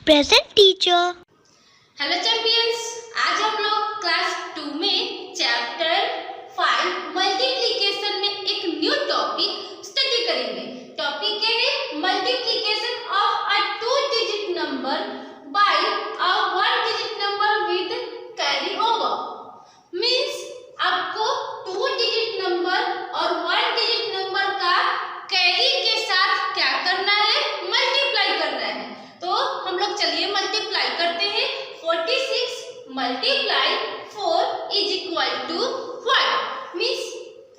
Present teacher. Hello champions, आज हम लोग क्लास 2 में चैप्टर 5 मल्टीप्लिकेशन में एक न्यू टॉपिक स्टडी करेंगे। टॉपिक क्या है? Multiplication of a 2 digit number by a 1 digit number with carry over. Means आपको 2 डिजिट नंबर और 1 डिजिट नंबर का कैरी के साथ क्या करना है? मल्टीप्लाई करना है। तो हम लोग चलिए मल्टीप्लाई करते हैं। 46 multiply 4 is equal to what? Means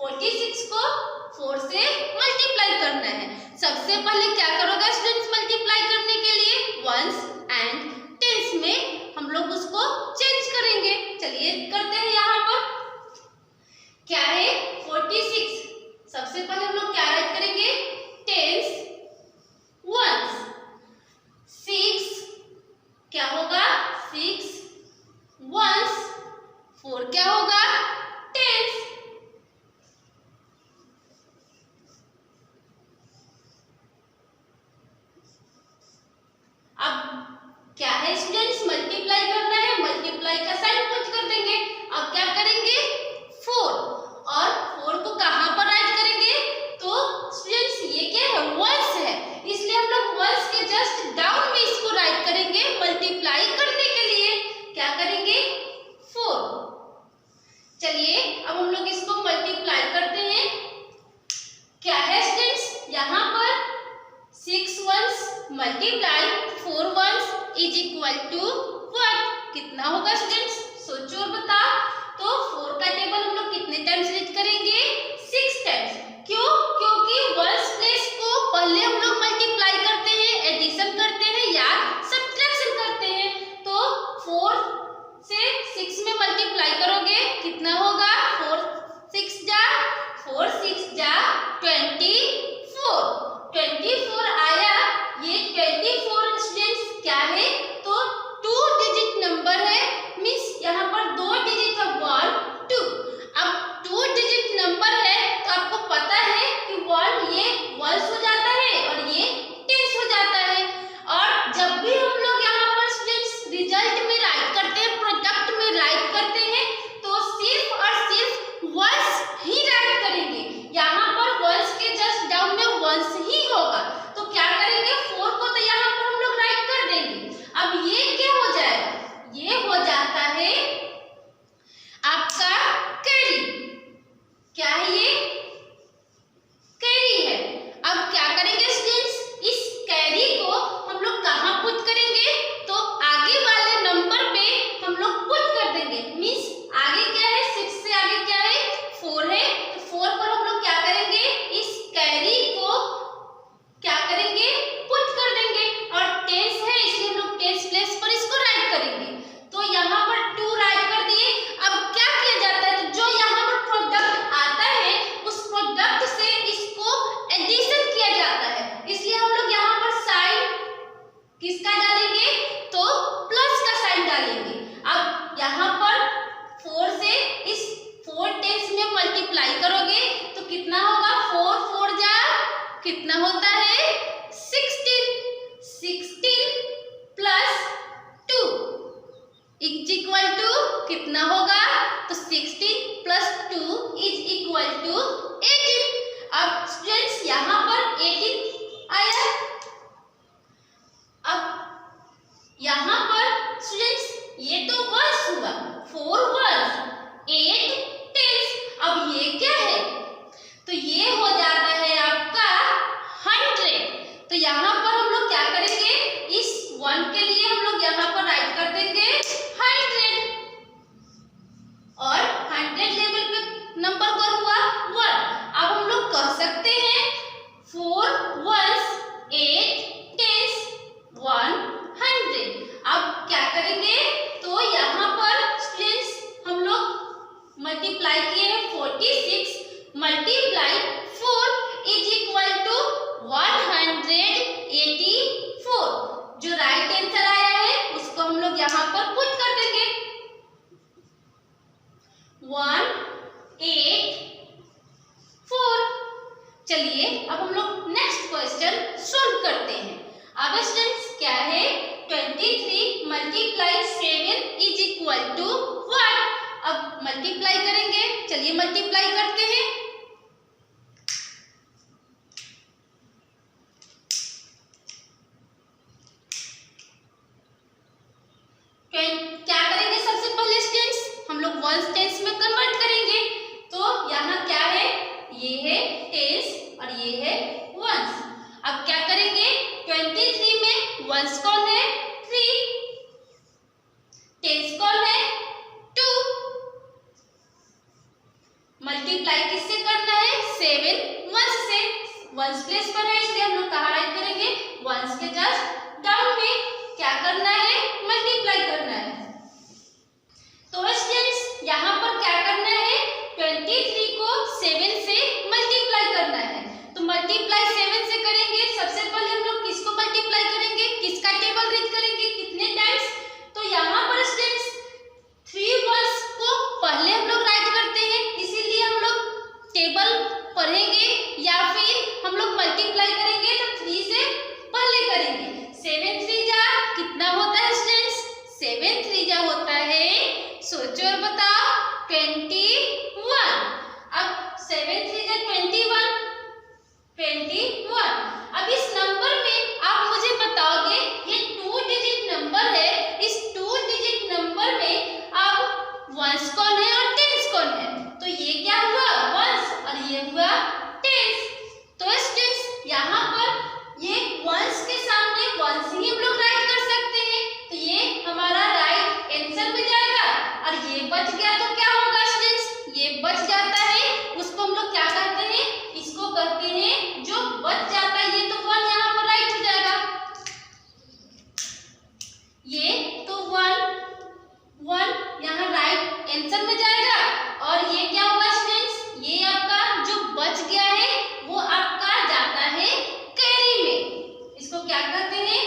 46 को 4 से मल्टीप्लाई करना है। सबसे पहले क्या करोगे स्टूडेंट्स? मल्टीप्लाई करने के लिए वंस एंड टेंस में हम लोग उसको चेंज करेंगे। चलिए करते हैं। यहाँ पर क्या है? 46। सबसे पहले हम लोग क्या राइट करेंगे? Tens ones. 6 क्या होगा? 6 वंस। 4 क्या होगा? टेंस। अब क्या है स्टूडेंट्स? मल्टीप्लाई करना है। मल्टीप्लाई का साइन पुट कर देंगे। अब क्या करेंगे? 4 और 4 को कहां पर राइट करेंगे? मल्टीप्लाई करेंगे। चलिए मल्टीप्लाई करते हैं। क्या करेंगे सबसे पहले स्टेंस हम लोग वंस टेंस में कन्वर्ट करेंगे। तो यहाँ क्या है, ये है टेंस और ये है वंस। अब क्या करेंगे, 23 में वंस कौन है, 3, टेंस कौन है, 2, मल्टीप्लाई किससे करना है, 7 वंस से। वंस प्लेस पर है इसलिए हम लोग कहाँ राइट करेंगे, वंस के जस्ट डाउन में। क्या करना है, मल्टीप्लाई करना है। तो स्टूडेंट्स यहाँ पर क्या करना है, 23 को 7 से मल्टीप्लाई करना है। तो मल्टीप्लाई 7 से करेंगे। सबसे पहले हम लोग किसको मल्टीप्लाई करेंगे, किसका टेबल रीड करेंगे, कितने टाइम्स। तो यहाँ पर स्टूडेंट्स 3 वंस को पहले हम लोग राइट करते हैं, इसीलिए हम लोग टेबल पढ़ेंगे या फिर हम लोग मल्टीप्लाई करेंगे तो 3 से पहले करेंगे। 7 3 जा कितना होता है स्टूडेंट्स, 7 3 जा होता है, सोचो और बताओ, 21। अब 7 3 जा 21, 21। अब इस नंबर में आप मुझे बताओगे, ये 2 डिजिट नंबर है, इस 2 डिजिट नंबर में अब वंस कौन है और टेंस कौन है। तो ये क्या हुआ, वंस, और ये हुआ टेंस। तो स्टूडेंट्स यहाँ पर ये वंस के सामने वंस ही हम लोग राइट कर सकते हैं। तो ये हमारा राइट आंसर में जाएगा। और ये बच गया तो क्या होगा स्टूडेंट्स, ये बच जाता है, उसको हम लोग क्या कहते हैं, इसको कहते हैं जो बच जाता है, ये तो 1 यहाँ पर राइट हो जाएगा, ये तो 1 यहाँ राइट आंसर में जाएगा। और ये क्या होगा स्टूडेंट्स, ये आपका जो बच गया है वो आपका जाता है कैरी में। इसको क्या कहते हैं,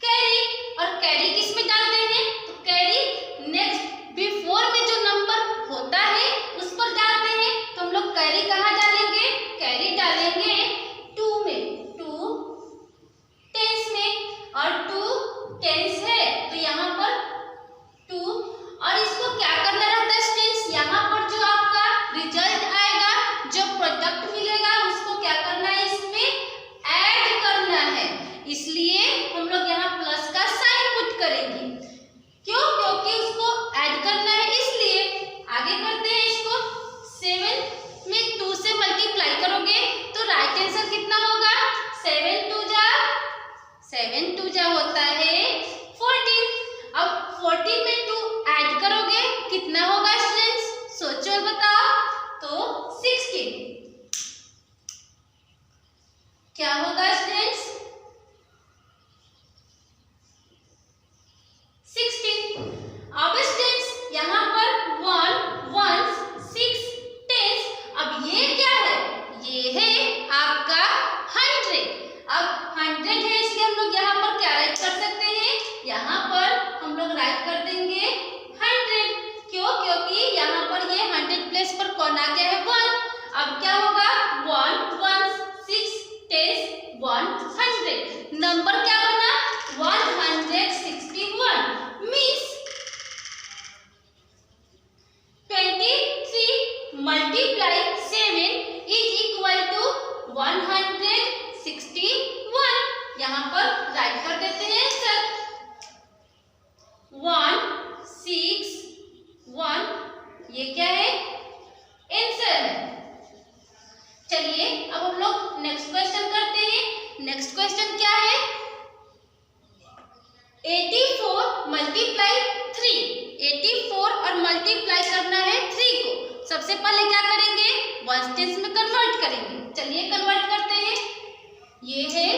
कैरी। और कैरी किस में डालते हैं, तो कैरी नेक्स्ट बिफोर में जो नंबर होता है उस पर डालते हैं। तो हम लोग कैरी कहाँ डालेंगे, कैरी डालेंगे 2 में, 2 टेंस में, और 2 टेंस है तो यहाँ पर 2। और इसको क्या करना रहता है स्टूडेंट्स, यहाँ पर जो आपका रिजल्ट आएगा, जो प्रोडक्ट मिलेगा, उसको क्या करना है, इसमें ऐड करना है। इसलिए हम लोग यहाँ प्लस का साइन पुट करेंगे। क्यों, क्योंकि उसको ऐड करना है इसलिए। आगे करते हैं इसको, 7 में 2 से मल्टीप्लाई करोगे तो राइट आंसर कितना होगा, 7 2 जा होता है 14। अब 14 में 2 ऐड करोगे कितना होगा स्टूडेंट्स, सोचो और बताओ, तो 16। क्या होगा स्टूडेंट्स, 16। अब स्टूडेंट्स यहाँ पर 1 वंस 6 टेंस। अब ये क्या है, ये है आपका 100। अब 100 है इसलिए हम लोग यहाँ पर क्या राइट कर सकते हैं, यहाँ पर हम लोग राइट कर देंगे 100। क्यों, क्योंकि यहाँ पर ये 100 प्लेस पर कौन आ गया है, 1। अब क्या होगा, 1 वंस 6 टेंस 100। नंबर क्या बना, 161। Means 23 multiply 7 is equal to 161। यहाँ पर राइट कर देते हैं आंसर, 161, ये क्या है, आंसर है। चलिए अब हम लोग नेक्स्ट क्वेश्चन करते हैं। नेक्स्ट क्वेश्चन क्या है, 84 मल्टीप्लाई 3। 84 और मल्टीप्लाई करना है 3 को। सबसे पहले क्या करेंगे, वंस टेंस में कन्वर्ट करेंगे। चलिए कन्वर्ट करते हैं। ये है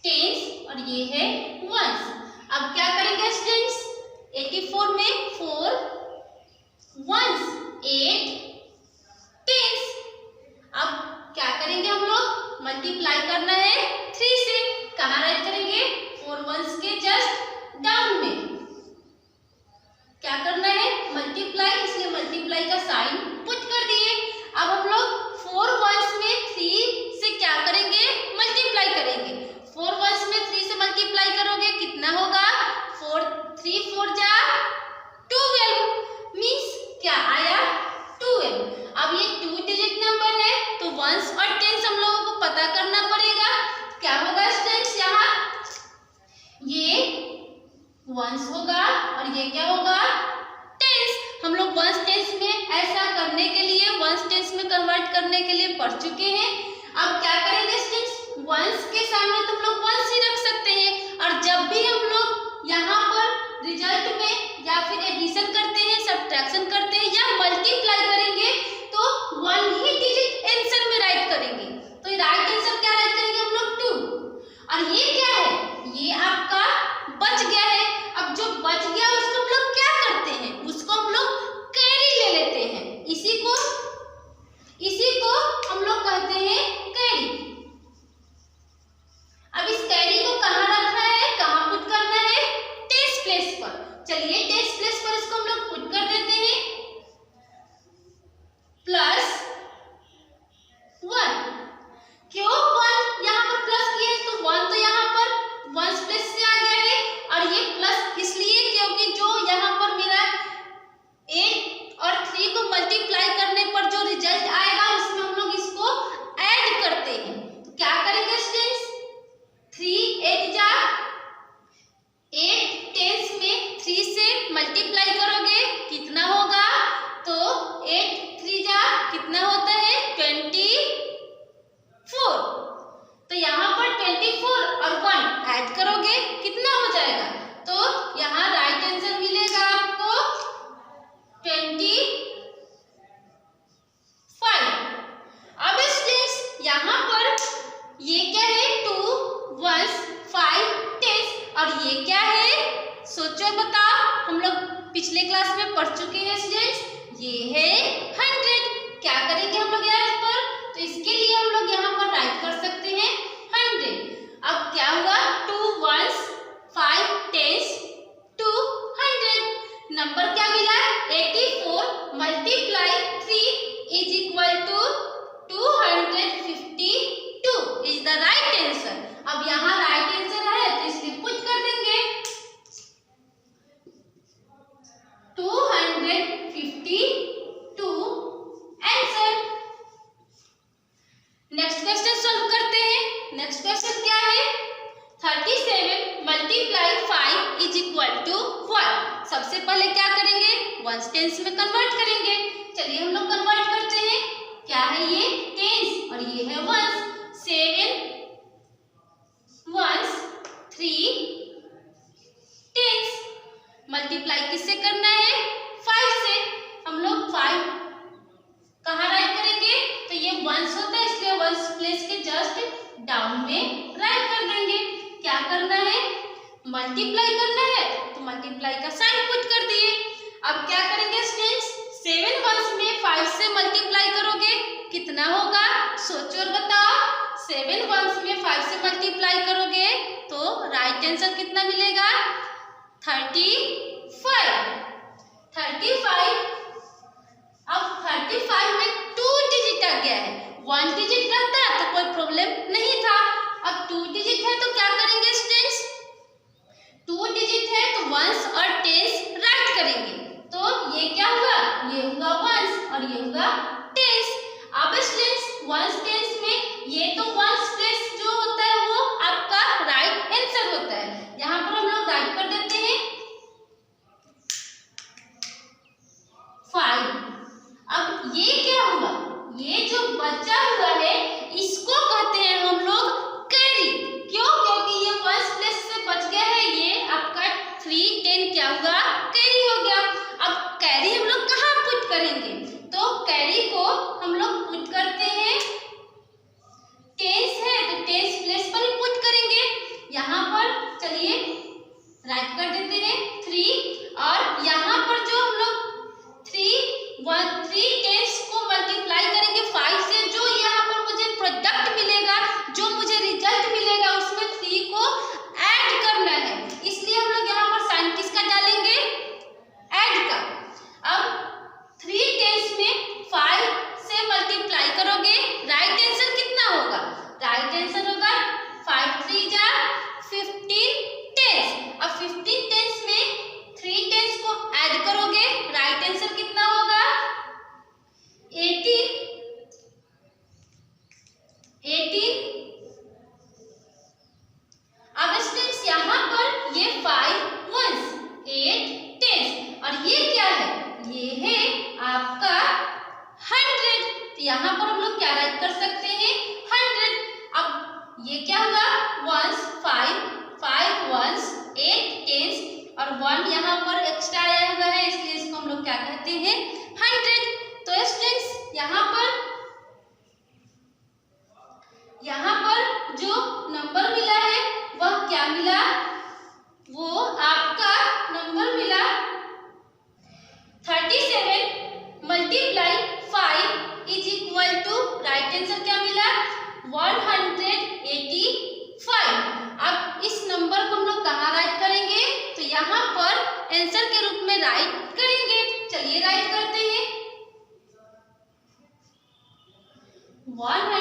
टेंस और ये है वंस। अब क्या करेंगे स्टूडेंट्स, 84 में 4 वंस 8 टेंस। अब क्या करेंगे हम लोग, मल्टीप्लाई करना है 3 से। कहाँ राइट करेंगे, 4 वंस के जस्ट डाउन में। क्या करना है, मल्टीप्लाई, इसलिए मल्टीप्लाई का साइन पुट कर दिए। अब हम लोग 4 वंस में 3 से क्या करेंगे, मल्टीप्लाई करेंगे। 4 वंस में 3 से मल्टीप्लाई करोगे कितना होगा, 4 3 4 जा 12 करने के लिए पढ़ चुके हैं। अब क्या करेंगे स्टूडेंट्स, वंस के सामने तुम लोग वंस ही रख सकते हैं, और जब भी हम लोग यहाँ पर रिजल्ट में या फिर एडिशन करते हैं, सब्ट्रैक्शन करते हैं या मल्टीप्लाई करेंगे तो 1 ही डिजिट आंसर में राइट करेंगे। तो राइट आंसर क्या राइट करेंगे हम लोग 2। और ये क्या है, ये आपका बच गया है। अब जो बच गया उसको हम लोग क्या करते हैं, उसको हम लोग कैरी ले लेते हैं। इसी को हम लोग कहते हैं कैरी। अब इस कैरी को कहाँ रखना है, कहाँ पुट करना है, टेंस प्लेस पर। चलिए टेंस प्लेस पर इसको हम लोग पुट कर देते हैं, +1। क्यों 1 यहाँ पर प्लस किया है, तो 1 तो यहाँ पर वंस प्लेस से आ गया है, और ये प्लस इसलिए क्योंकि जो यहाँ पर मेरा 8 और 3 को मल्टीप्लाई करने पर जो रिजल्ट आएगा उसमें हम लोग इसको ऐड करते हैं। तो क्या करेंगे स्टूडेंट्स, 3 8 जा 8, टेंस में 3 से मल्टीप्लाई करोगे कितना होगा, तो 8 3 जा कितना होता है 24। तो यहाँ पर 24 और 1 ऐड करोगे कितना हो जाएगा, तो यहाँ राइट आंसर मिलेगा आपको 25। अब स्टूडेंट्स यहाँ पर ये क्या है 2 1 5 10, और ये क्या है सोचो बताओ, हम लोग पिछले क्लास में पढ़ चुके हैं स्टूडेंट्स, ये है 100। क्या करेंगे हम लोग यहाँ पर, तो इसके लिए हम लोग यहाँ पर राइट कर सकते हैं 100। अब क्या हुआ 2 1 5 10 200, नंबर क्या मिला 84 multiply 3 is equal to 252 is the right answer. अब यहाँ राइट आंसर है तो इसलिए पुट कर देंगे 252 आंसर। नेक्स्ट क्वेश्चन सॉल्व करते हैं। नेक्स्ट क्वेश्चन क्या है, 37 मल्टीप्लाई 5 इज इक्वल टू 1। सबसे पहले क्या करेंगे, वंस टेंस में कन्वर्ट करेंगे। चलिए हम लोग कन्वर्ट करते हैं। क्या है ये टेंस और ये है वंस। 7 वंस 3 टेंस, मल्टीप्लाई किससे करना है 5 से। हम लोग 5 कहाँ राइट करेंगे, तो ये वंस होता है इसलिए वंस प्लेस के जस्ट डाउन में राइट कर देंगे। क्या करना है, मल्टीप्लाई करना है तो मल्टीप्लाई का साइन पुट कर दिए। अब क्या करेंगे स्टूडेंट्स, 7 वंस में 5 से मल्टीप्लाई करोगे कितना होगा, सोचो और बताओ। 7 वंस में 5 से मल्टीप्लाई करोगे तो राइट आंसर कितना मिलेगा 35। अब 35 में 2 डिजिट आ गया है, 1 डिजिट रहता तो कोई प्रॉब्लम नहीं था। अब 2 डिजिट है तो क्या करेंगे स्टूडेंट्स, 2 डिजिट है तो वंस और टेंस राइट करेंगे। तो ये क्या हुआ, ये हुआ वंस और ये हुआ टेंस। अब स्टूडेंट्स वंस टेंस में ये तो वंस प्लेस जो होता है वो आपका राइट आंसर होता है। यहाँ पर हम लोग राइट कर देते हैं 5। अब ये क्या हुआ, ये जो बचा हुआ है इसको कहते हैं हम लोग कैरी। क्यों, क्योंकि ये वंस प्लेस से बच गया है, ये आपका 3 10 क्या हुआ कैरी हो गया। अब कैरी हम लोग कहाँ पुट करेंगे, तो कैरी को हम लोग पुट करते हैं, टेंस है तो टेंस प्लेस पर ही पुट करेंगे। यहाँ पर चलिए राइट कर देते हैं 3, और यहाँ पर जो हम लोग 3 टेंस को मल्टीप्लाई करेंगे 5 से, जो यहाँ पर मुझे प्रोडक्ट मिलेगा, जो मुझे रिजल्ट मिलेगा उसमें 3 को ऐड करना है, इसलिए हम लोग यहाँ पर साइन किसका डालेंगे, ऐड का। अब 3 टेंस में 5 से मल्टीप्लाई करोगे तो यहाँ पर हम लोग क्या राइट कर सकते हैं 100। अब ये क्या हुआ वंस 5 वंस 8 टेंस और 1 यहाँ पर एक्स्ट्रा आया हुआ है, इसलिए इसको हम लोग क्या कहते हैं 100। तो स्टूडेंट्स यहाँ पर जो नंबर मिला है वह क्या मिला, वो आपका नंबर मिला 37 multiply 5 is equal to, right answer क्या मिला 185। अब इस नंबर को हम लोग कहाँ राइट करेंगे, तो यहाँ पर आंसर के रूप में राइट करेंगे। चलिए राइट करते हैं 185